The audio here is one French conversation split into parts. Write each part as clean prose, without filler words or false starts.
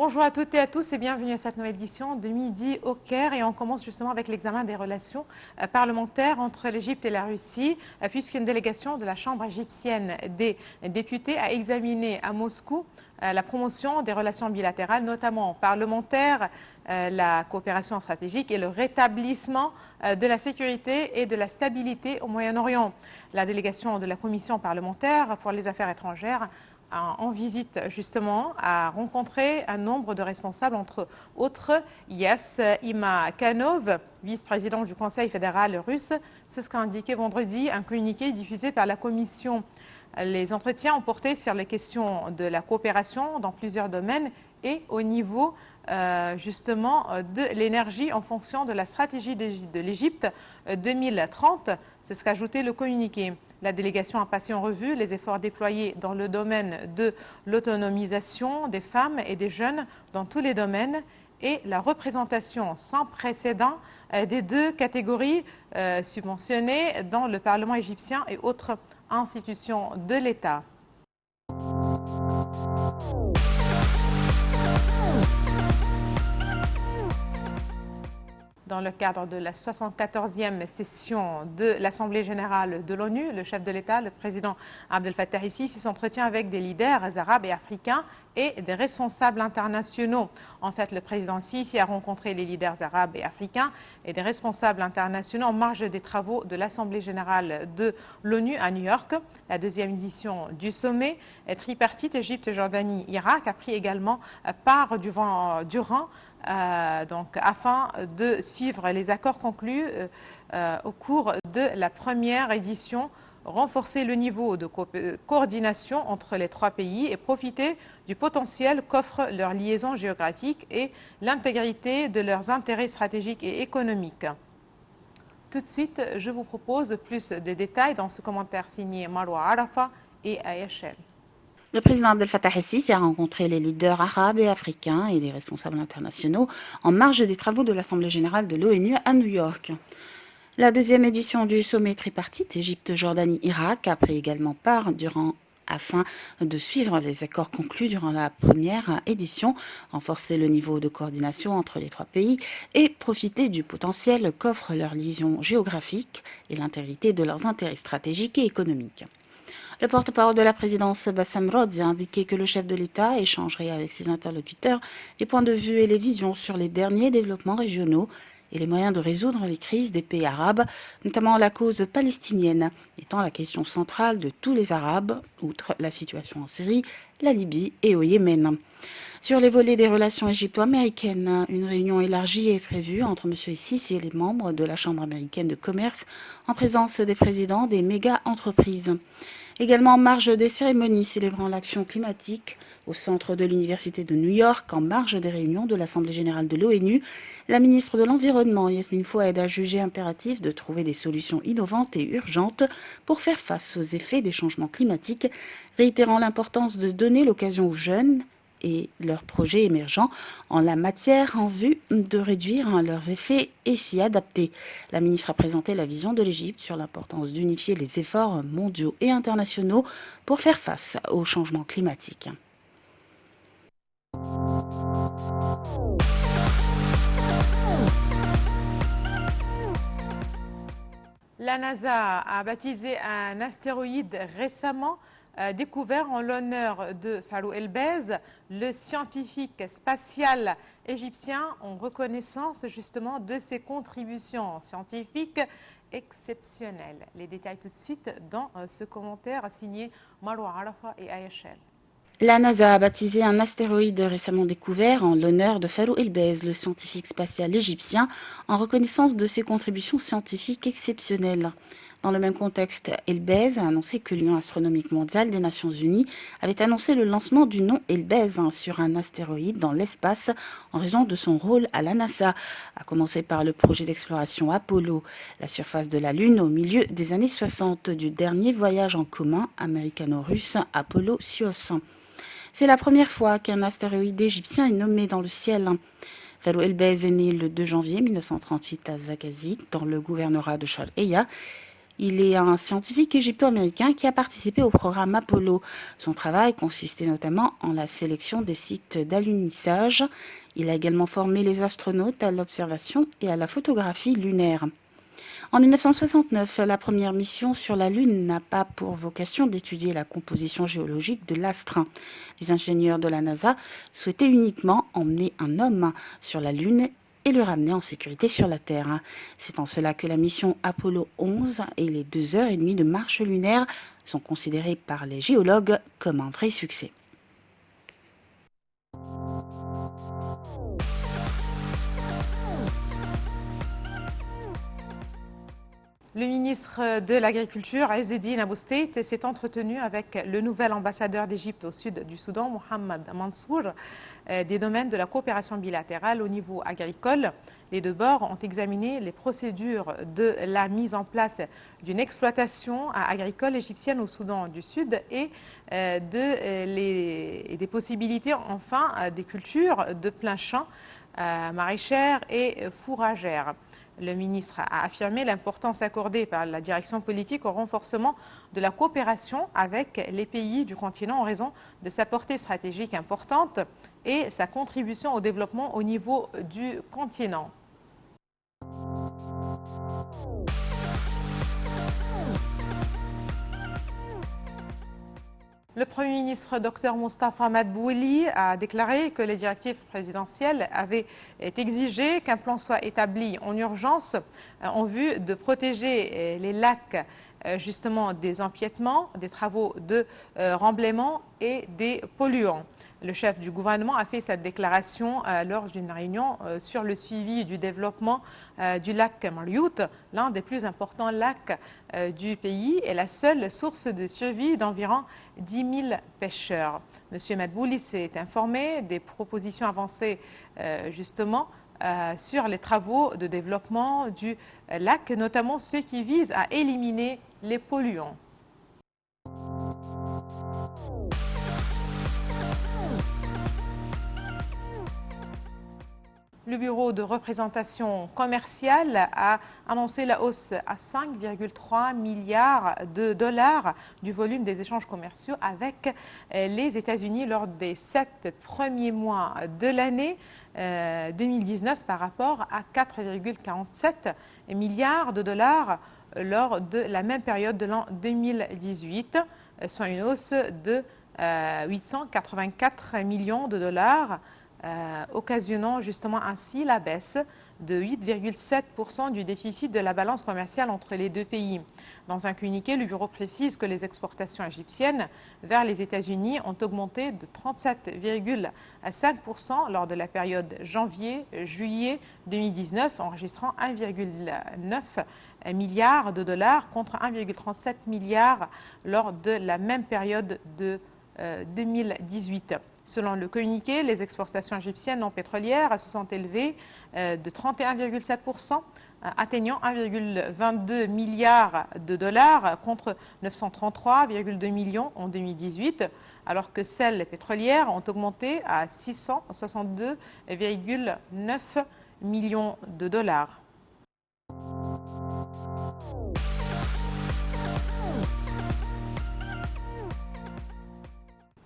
Bonjour à toutes et à tous et bienvenue à cette nouvelle édition de Midi au Caire. Et on commence justement avec l'examen des relations parlementaires entre l'Égypte et la Russie, puisqu'une délégation de la Chambre égyptienne des députés a examiné à Moscou la promotion des relations bilatérales, notamment parlementaires, la coopération stratégique et le rétablissement de la sécurité et de la stabilité au Moyen-Orient. La délégation de la Commission parlementaire pour les affaires étrangères en visite justement a rencontré un nombre de responsables, entre autres Yass Imakhanov, vice-président du Conseil fédéral russe. C'est ce qu'a indiqué vendredi un communiqué diffusé par la Commission. Les entretiens ont porté sur les questions de la coopération dans plusieurs domaines et au niveau justement de l'énergie en fonction de la stratégie de l'Égypte 2030. C'est ce qu'a ajouté le communiqué. La délégation a passé en revue les efforts déployés dans le domaine de l'autonomisation des femmes et des jeunes dans tous les domaines et la représentation sans précédent des deux catégories subventionnées dans le Parlement égyptien et autres institutions de l'État. Dans le cadre de la 74e session de l'Assemblée générale de l'ONU, le chef de l'État, le président Abdel Fattah el-Sisi, s'entretient avec des leaders arabes et africains et des responsables internationaux. En fait, le président Sisi a rencontré les leaders arabes et africains et des responsables internationaux en marge des travaux de l'Assemblée générale de l'ONU à New York. La deuxième édition du sommet tripartite Égypte, Jordanie, Irak a pris également part durant afin de suivre les accords conclus au cours de la première édition, renforcer le niveau de coordination entre les trois pays et profiter du potentiel qu'offrent leurs liaisons géographiques et l'intégrité de leurs intérêts stratégiques et économiques. Tout de suite, je vous propose plus de détails dans ce commentaire signé Marwa Arafa et Ayachel. Le président Abdel Fattah el-Sisi a rencontré les leaders arabes et africains et des responsables internationaux en marge des travaux de l'Assemblée générale de l'ONU à New York. La deuxième édition du sommet tripartite Égypte, Jordanie, Irak a pris également part afin de suivre les accords conclus durant la première édition, renforcer le niveau de coordination entre les trois pays et profiter du potentiel qu'offrent leurs liaisons géographiques et l'intégrité de leurs intérêts stratégiques et économiques. Le porte-parole de la présidence, Bassem Rodzi, a indiqué que le chef de l'État échangerait avec ses interlocuteurs les points de vue et les visions sur les derniers développements régionaux et les moyens de résoudre les crises des pays arabes, notamment la cause palestinienne, étant la question centrale de tous les Arabes, outre la situation en Syrie, la Libye et au Yémen. Sur les volets des relations égypto-américaines, une réunion élargie est prévue entre M. Sisi et les membres de la Chambre américaine de commerce en présence des présidents des méga-entreprises. Également en marge des cérémonies célébrant l'action climatique au centre de l'Université de New York, en marge des réunions de l'Assemblée générale de l'ONU, la ministre de l'Environnement, Yasmine Fouad, a jugé impératif de trouver des solutions innovantes et urgentes pour faire face aux effets des changements climatiques, réitérant l'importance de donner l'occasion aux jeunes et leurs projets émergents en la matière en vue de réduire leurs effets et s'y adapter. La ministre a présenté la vision de l'Égypte sur l'importance d'unifier les efforts mondiaux et internationaux pour faire face au changement climatique. La NASA a baptisé un astéroïde récemment découvert en l'honneur de Farouk El-Bez, le scientifique spatial égyptien, en reconnaissance justement de ses contributions scientifiques exceptionnelles. Les détails tout de suite dans ce commentaire signé Marwa Arafa et Ayachel. La NASA a baptisé un astéroïde récemment découvert en l'honneur de Farouk El-Bez, le scientifique spatial égyptien, en reconnaissance de ses contributions scientifiques exceptionnelles. Dans le même contexte, El-Bez a annoncé que l'Union astronomique mondiale des Nations Unies avait annoncé le lancement du nom El-Bez sur un astéroïde dans l'espace en raison de son rôle à la NASA, à commencer par le projet d'exploration Apollo, la surface de la Lune au milieu des années 60 du dernier voyage en commun américano-russe Apollo-Soyuz. C'est la première fois qu'un astéroïde égyptien est nommé dans le ciel. Farouk El-Bez est né le 2 janvier 1938 à Zagazig, dans le gouvernorat de Sharqiya. Il est un scientifique égypto-américain qui a participé au programme Apollo. Son travail consistait notamment en la sélection des sites d'alunissage. Il a également formé les astronautes à l'observation et à la photographie lunaire. En 1969, la première mission sur la Lune n'a pas pour vocation d'étudier la composition géologique de l'astre. Les ingénieurs de la NASA souhaitaient uniquement emmener un homme sur la Lune et le ramener en sécurité sur la Terre. C'est en cela que la mission Apollo 11 et les 2 heures et demie de marche lunaire sont considérées par les géologues comme un vrai succès. Le ministre de l'Agriculture, Ezzedine Abousteit, s'est entretenu avec le nouvel ambassadeur d'Égypte au sud du Soudan, Mohamed Mansour, des domaines de la coopération bilatérale au niveau agricole. Les deux bords ont examiné les procédures de la mise en place d'une exploitation agricole égyptienne au Soudan du Sud et des possibilités, enfin, des cultures de plein champ, maraîchères et fourragères. Le ministre a affirmé l'importance accordée par la direction politique au renforcement de la coopération avec les pays du continent en raison de sa portée stratégique importante et sa contribution au développement au niveau du continent. Le Premier ministre Dr Moustapha Madbouli a déclaré que les directives présidentielles avaient exigé qu'un plan soit établi en urgence en vue de protéger les lacs justement des empiètements, des travaux de remblaiement et des polluants. Le chef du gouvernement a fait cette déclaration lors d'une réunion sur le suivi du développement du lac Mariout, l'un des plus importants lacs du pays et la seule source de survie d'environ 10 000 pêcheurs. Monsieur Madbouli s'est informé des propositions avancées justement sur les travaux de développement du lac, notamment ceux qui visent à éliminer les polluants. Le bureau de représentation commerciale a annoncé la hausse à 5,3 milliards de dollars du volume des échanges commerciaux avec les États-Unis lors des 7 premiers mois de l'année 2019 par rapport à 4,47 milliards de dollars lors de la même période de l'an 2018, soit une hausse de 884 millions de dollars. Occasionnant justement ainsi la baisse de 8,7% du déficit de la balance commerciale entre les deux pays. Dans un communiqué, le bureau précise que les exportations égyptiennes vers les États-Unis ont augmenté de 37,5% lors de la période janvier-juillet 2019, enregistrant 1,9 milliard de dollars contre 1,37 milliard lors de la même période de 2018. Selon le communiqué, les exportations égyptiennes non pétrolières se sont élevées de 31,7%, atteignant 1,22 milliard de dollars contre 933,2 millions en 2018, alors que celles pétrolières ont augmenté à 662,9 millions de dollars.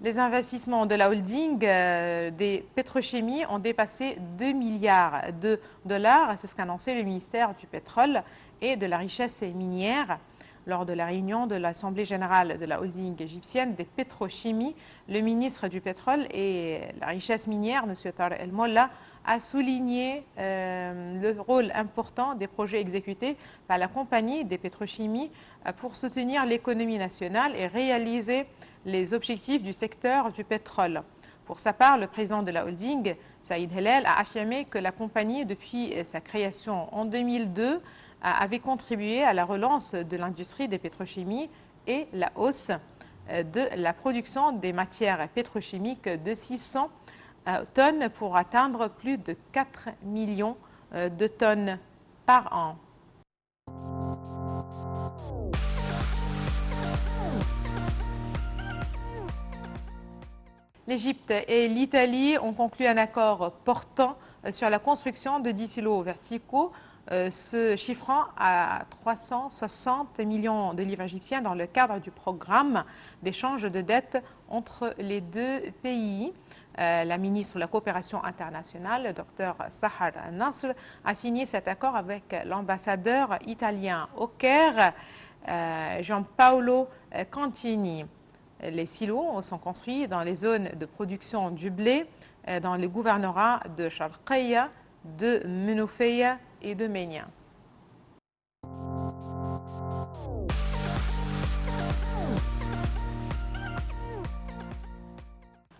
Les investissements de la holding des pétrochimies ont dépassé 2 milliards de dollars. C'est ce qu'a annoncé le ministère du Pétrole et de la Richesse minière. Lors de la réunion de l'Assemblée générale de la holding égyptienne des pétrochimies, le ministre du Pétrole et la Richesse minière, M. Tarek El Molla, a souligné le rôle important des projets exécutés par la compagnie des pétrochimies pour soutenir l'économie nationale et réaliser les objectifs du secteur du pétrole. Pour sa part, le président de la holding, Saïd Helel, a affirmé que la compagnie, depuis sa création en 2002, avait contribué à la relance de l'industrie des pétrochimies et la hausse de la production des matières pétrochimiques de 600 tonnes pour atteindre plus de 4 millions de tonnes par an. L'Égypte et l'Italie ont conclu un accord portant sur la construction de 10 silos verticaux se chiffrant à 360 millions de livres égyptiens dans le cadre du programme d'échange de dettes entre les deux pays. La ministre de la Coopération internationale, Dr Sahar Nasr, a signé cet accord avec l'ambassadeur italien au Caire, Gianpaolo Cantini. Les silos sont construits dans les zones de production du blé, dans les gouvernorats de Sharqiya, de Menofeya et de Ménia.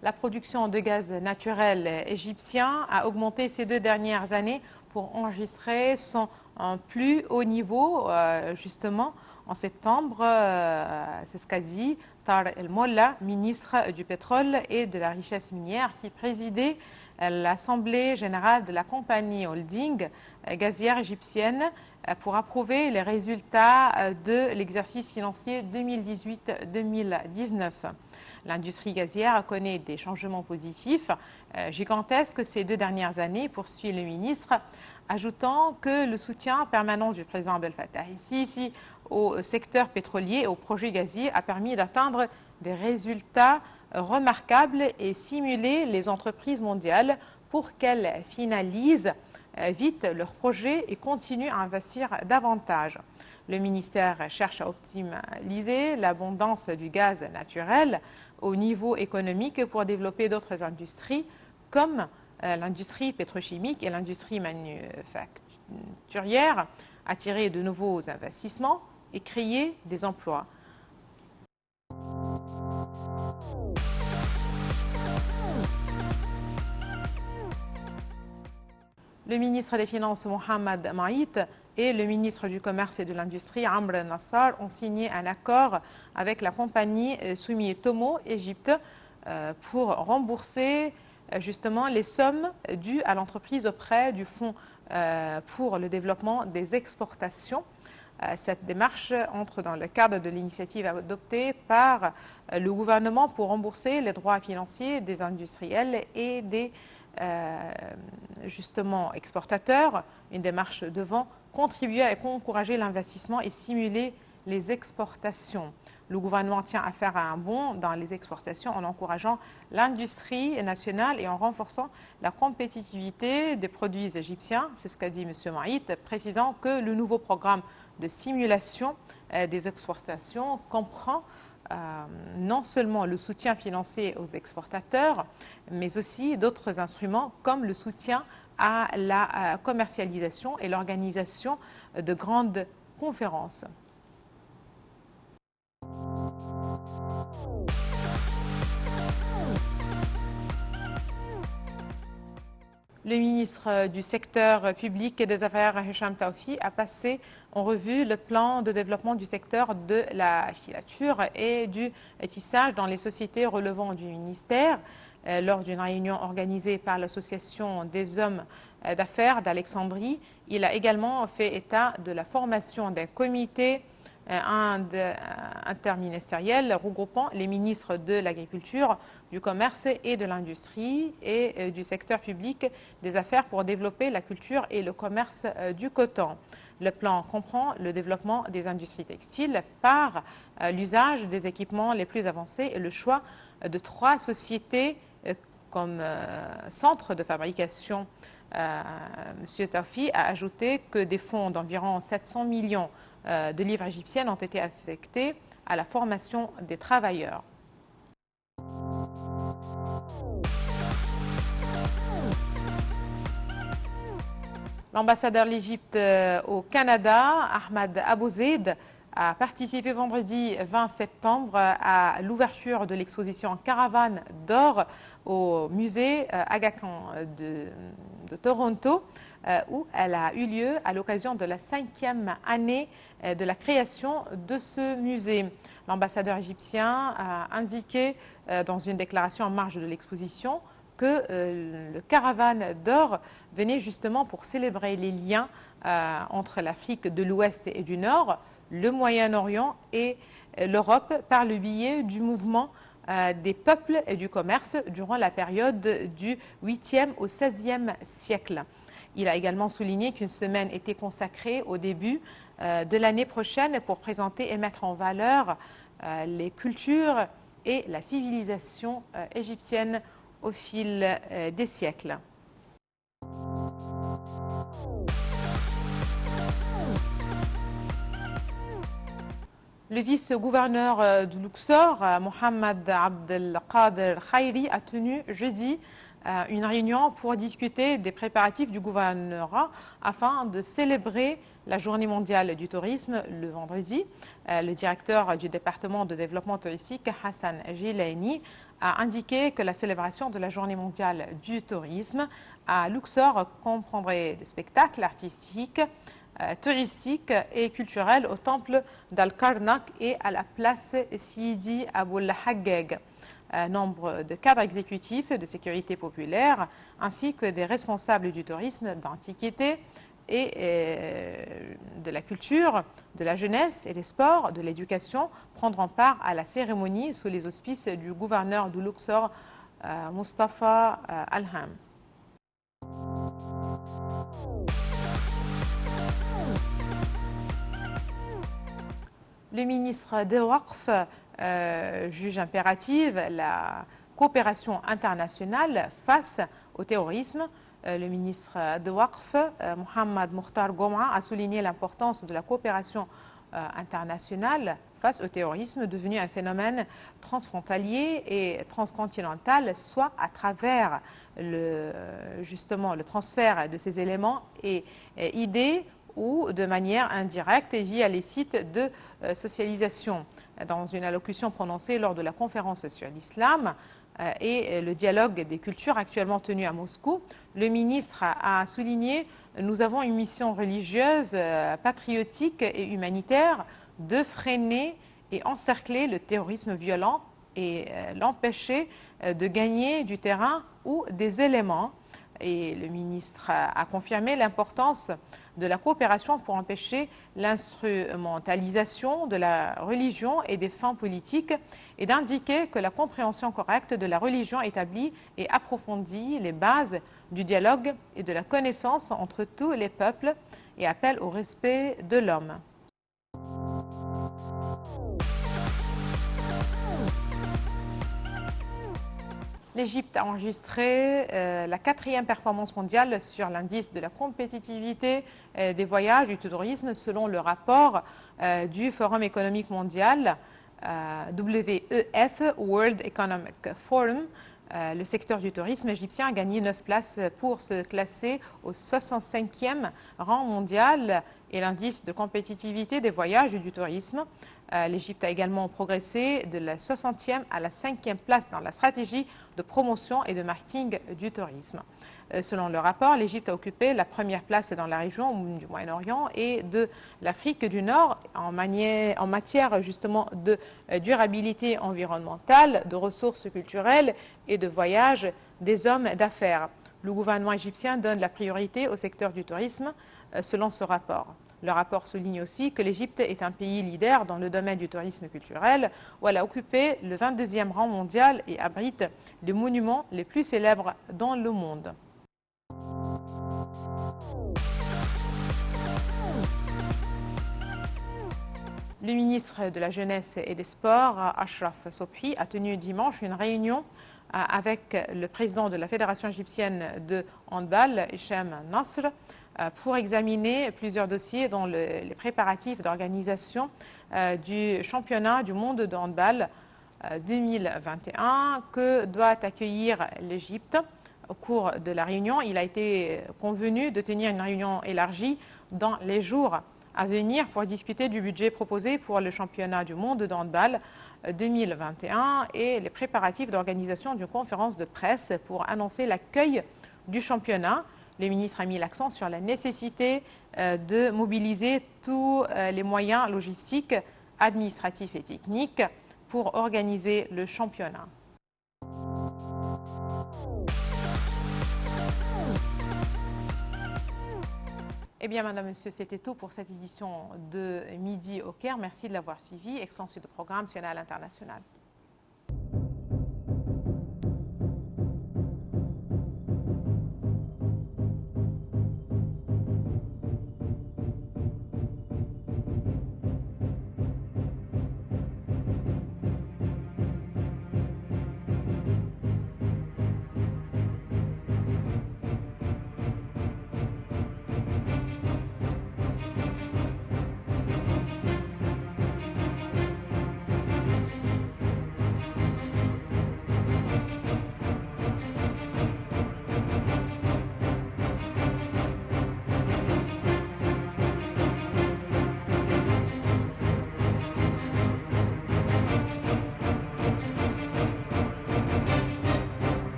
La production de gaz naturel égyptien a augmenté ces 2 dernières années pour enregistrer son plus haut niveau, justement en septembre. C'est ce qu'a dit Tar El Molla, ministre du pétrole et de la richesse minière, qui présidait l'Assemblée générale de la compagnie holding gazière égyptienne pour approuver les résultats de l'exercice financier 2018-2019. L'industrie gazière connaît des changements positifs gigantesques ces 2 dernières années, poursuit le ministre, ajoutant que le soutien permanent du président Abdel Fattah el-Sisi au secteur pétrolier et au projet gazier a permis d'atteindre des résultats remarquables et stimuler les entreprises mondiales pour qu'elles finalisent vite leurs projets et continuent à investir davantage. Le ministère cherche à optimiser l'abondance du gaz naturel au niveau économique pour développer d'autres industries comme l'industrie pétrochimique et l'industrie manufacturière, attirer de nouveaux investissements et créer des emplois. Le ministre des Finances Mohamed Maït et le ministre du Commerce et de l'Industrie Amr Nassar ont signé un accord avec la compagnie Sumitomo Égypte pour rembourser justement les sommes dues à l'entreprise auprès du Fonds pour le développement des exportations. Cette démarche entre dans le cadre de l'initiative adoptée par le gouvernement pour rembourser les droits financiers des industriels et des justement exportateurs, une démarche devant contribuer à encourager l'investissement et stimuler les exportations. Le gouvernement tient à faire un bond dans les exportations en encourageant l'industrie nationale et en renforçant la compétitivité des produits égyptiens. C'est ce qu'a dit M. Maït, précisant que le nouveau programme de simulation des exportations comprend non seulement le soutien financier aux exportateurs, mais aussi d'autres instruments comme le soutien à la commercialisation et l'organisation de grandes conférences. Le ministre du secteur public et des affaires, Hicham Tawfi, a passé en revue le plan de développement du secteur de la filature et du tissage dans les sociétés relevant du ministère. Lors d'une réunion organisée par l'Association des hommes d'affaires d'Alexandrie, il a également fait état de la formation d'un comité interministériel regroupant les ministres de l'Agriculture, du Commerce et de l'Industrie et du secteur public des affaires pour développer la culture et le commerce du coton. Le plan comprend le développement des industries textiles par l'usage des équipements les plus avancés et le choix de 3 sociétés comme centre de fabrication. M. Tawfi a ajouté que des fonds d'environ 700 millions de livres égyptiennes ont été affectés à la formation des travailleurs. L'ambassadeur de l'Égypte au Canada, Ahmad Abouzeid, a participé vendredi 20 septembre à l'ouverture de l'exposition Caravane d'or au musée Aga Khan de Toronto, où elle a eu lieu à l'occasion de la 5e année de la création de ce musée. L'ambassadeur égyptien a indiqué dans une déclaration en marge de l'exposition que le Caravane d'or venait justement pour célébrer les liens entre l'Afrique de l'Ouest et du Nord, le Moyen-Orient et l'Europe par le biais du mouvement des peuples et du commerce durant la période du 8e au 16e siècle. Il a également souligné qu'une semaine était consacrée au début de l'année prochaine pour présenter et mettre en valeur les cultures et la civilisation égyptienne au fil des siècles. Le vice-gouverneur de Luxor, Mohamed Abdelkader Khairi, a tenu jeudi une réunion pour discuter des préparatifs du gouvernorat afin de célébrer la Journée mondiale du tourisme le vendredi. Le directeur du département de développement touristique, Hassan Gilaini, a indiqué que la célébration de la Journée mondiale du tourisme à Luxor comprendrait des spectacles artistiques, touristiques et culturels au temple d'Al-Karnak et à la place Sidi Aboul Haggeg. Nombre de cadres exécutifs de sécurité populaire ainsi que des responsables du tourisme, d'antiquité et de la culture, de la jeunesse et des sports, de l'éducation prendront part à la cérémonie sous les auspices du gouverneur de Luxor, Mustafa Alham. Le ministre des Waqf juge impérative la coopération internationale face au terrorisme. Le ministre des Waqf, Mohamed Mokhtar Goma, a souligné l'importance de la coopération internationale face au terrorisme, devenu un phénomène transfrontalier et transcontinental, soit à travers justement le transfert de ces éléments et idées ou de manière indirecte et via les sites de socialisation. Dans une allocution prononcée lors de la conférence sur l'islam et le dialogue des cultures actuellement tenu à Moscou, le ministre a souligné « Nous avons une mission religieuse, patriotique et humanitaire de freiner et encercler le terrorisme violent et l'empêcher de gagner du terrain ou des éléments ». Et le ministre a confirmé l'importance de la coopération pour empêcher l'instrumentalisation de la religion et des fins politiques et d'indiquer que la compréhension correcte de la religion établit et approfondit les bases du dialogue et de la connaissance entre tous les peuples et appelle au respect de l'homme. L'Égypte a enregistré la 4e performance mondiale sur l'indice de la compétitivité des voyages et du tourisme selon le rapport du Forum économique mondial WEF, World Economic Forum. Le secteur du tourisme égyptien a gagné 9 places pour se classer au 65e rang mondial et l'indice de compétitivité des voyages et du tourisme. L'Égypte a également progressé de la 60e à la 5e place dans la stratégie de promotion et de marketing du tourisme. Selon le rapport, l'Égypte a occupé la première place dans la région du Moyen-Orient et de l'Afrique du Nord en matière justement de durabilité environnementale, de ressources culturelles et de voyages des hommes d'affaires. Le gouvernement égyptien donne la priorité au secteur du tourisme selon ce rapport. Le rapport souligne aussi que l'Égypte est un pays leader dans le domaine du tourisme culturel, où elle a occupé le 22e rang mondial et abrite les monuments les plus célèbres dans le monde. Le ministre de la Jeunesse et des Sports, Ashraf Sobhi, a tenu dimanche une réunion avec le président de la Fédération égyptienne de handball, Hicham Nasr, pour examiner plusieurs dossiers dont les préparatifs d'organisation du championnat du monde de handball 2021 que doit accueillir l'Égypte. Au cours de la réunion, il a été convenu de tenir une réunion élargie dans les jours à venir pour discuter du budget proposé pour le championnat du monde de handball 2021 et les préparatifs d'organisation d'une conférence de presse pour annoncer l'accueil du championnat. Le ministre a mis l'accent sur la nécessité de mobiliser tous les moyens logistiques, administratifs et techniques pour organiser le championnat. Eh bien, madame, monsieur, c'était tout pour cette édition de Midi au Caire. Merci de l'avoir suivi. Extension de programme sur Canal International.